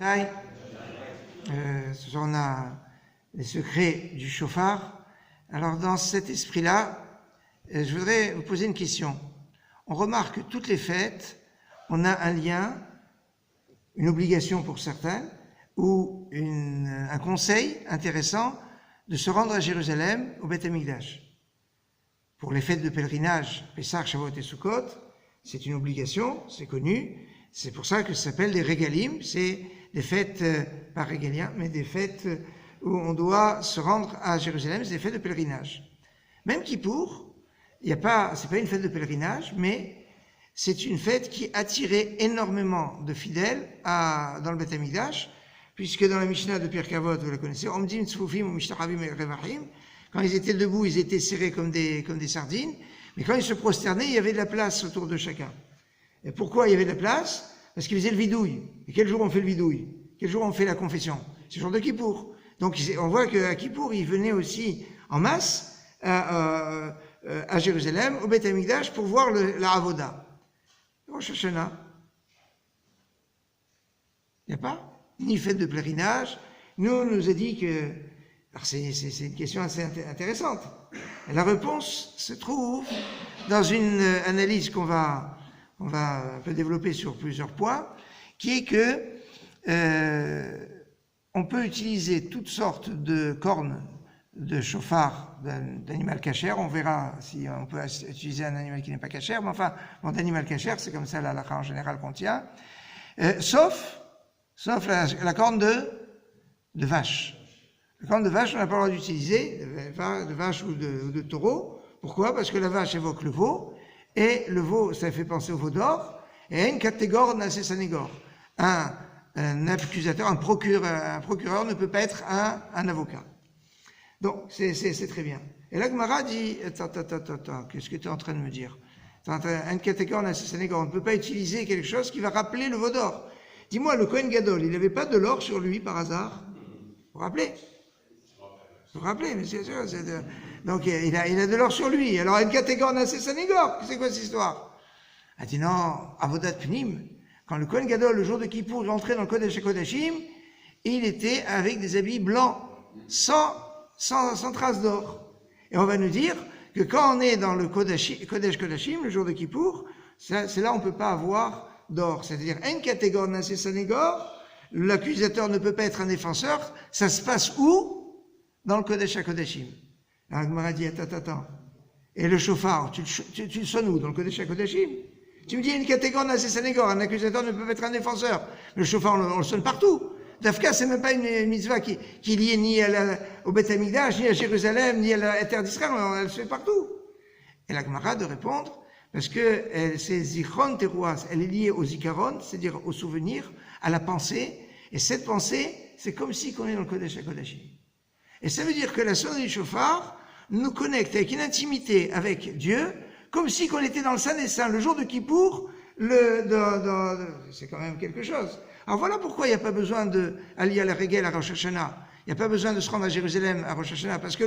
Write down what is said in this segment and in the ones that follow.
Ce soir, on a les secrets du chauffard. Alors, dans cet esprit-là, je voudrais vous poser une question. On remarque que toutes les fêtes, on a un lien, une obligation pour certains, ou un conseil intéressant de se rendre à Jérusalem, au Beth Amikdash. Pour les fêtes de pèlerinage, Pessah, Shavuot et Sukkot, c'est une obligation, c'est connu. C'est pour ça que ça s'appelle des régalim. C'est des fêtes, pas régaliens, mais des fêtes où on doit se rendre à Jérusalem, c'est des fêtes de pèlerinage. Même Kippour, c'est pas une fête de pèlerinage, mais c'est une fête qui attirait énormément de fidèles dans le Beth Amikdash, puisque dans la Mishnah de Pirkei Avot, vous la connaissez, Omdim Tzfufim ou Mishtachavim et Revachim, quand ils étaient debout, ils étaient serrés comme des sardines, mais quand ils se prosternaient, il y avait de la place autour de chacun. Et pourquoi il y avait de la place? Parce qu'ils faisaient le vidouille. Et quel jour on fait le vidouille? Quel jour on fait la confession? C'est le jour de Kippour. Donc on voit qu'à Kippour, ils venaient aussi en masse à Jérusalem, au Beth Amikdash, pour voir la Avoda. Rosh Hashanah. Il n'y a pas ni fête de pèlerinage. Nous, on nous a dit que... Alors c'est une question assez intéressante. Et la réponse se trouve dans une analyse qu'on va un peu développer sur plusieurs points, qui est que on peut utiliser toutes sortes de cornes de chauffard d'animal cachère. On verra si on peut utiliser un animal qui n'est pas cachère, mais enfin, d'animal cachère, c'est comme ça la halakha en général qu'on tient, sauf la corne de vache. La corne de vache, on n'a pas le droit d'utiliser, de vache ou de taureau. Pourquoi? Parce que la vache évoque le veau, et le veau, ça fait penser au veau d'or, et une catégorie nassé sanégor. Un accusateur, un procureur ne peut pas être un avocat. Donc, c'est très bien. Et là, Gemara dit, attends, qu'est-ce que tu es en train de me dire? Un catégorie nassé sanégor, on ne peut pas utiliser quelque chose qui va rappeler le veau d'or. Dis-moi, le Kohen Gadol, il n'avait pas de l'or sur lui par hasard? Vous vous rappelez? Vous vous rappelez, mais c'est sûr, donc il a de l'or sur lui. Alors une catégorie nassé sanégor, c'est quoi cette histoire? Elle dit non, Avodat Pnim, quand le Kohen Gadol, le jour de Kippour, rentrait dans le Kodesh HaKodashim, il était avec des habits blancs, sans trace d'or. Et on va nous dire que quand on est dans le Kodesh Kodashim, le jour de Kippour, c'est là où on ne peut pas avoir d'or. C'est-à-dire, une catégorie nassé sanégor, l'accusateur ne peut pas être un défenseur, ça se passe où? Dans le Kodesh HaKodashim. Alors, Gemara dit, attends. Et le chauffard, tu le sonnes où? Dans le Kodesh HaKodashim? Tu me dis, une catégorie nassé sanégor, un accusateur ne peut pas être un défenseur. Le chauffard, on le sonne partout. Dafka, c'est même pas une mitzvah qui est liée ni au Beth Amikdash, ni à Jérusalem, ni à la terre d'Israël, elle se fait partout. Et la Gemara de répondre, parce que c'est Zichron Teruas, elle est liée au Zikaron, c'est-à-dire au souvenir, à la pensée, et cette pensée, c'est comme si on est dans le Kodesh HaKodashim. Et ça veut dire que la sonnerie du chauffard nous connecte avec une intimité avec Dieu, comme si on était dans le Saint des Saints, le jour de Kippour, c'est quand même quelque chose. Alors voilà pourquoi il n'y a pas besoin d'aller à la Régel à Rosh Hashanah. Il n'y a pas besoin de se rendre à Jérusalem à Rosh Hashanah, parce que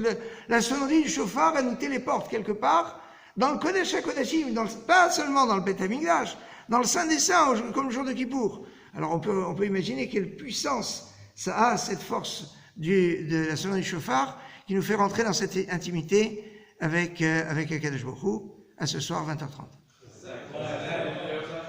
la sonnerie du chauffard, elle nous téléporte quelque part dans le Kodesh HaKodashim, pas seulement dans le Beth Amikdash, dans le Saint des Saints, comme le jour de Kippour. Alors on peut imaginer quelle puissance ça a, cette force de la sonnerie du chauffard, qui nous fait rentrer dans cette intimité avec Akadosh Baruch Hu. À ce soir, 20h30.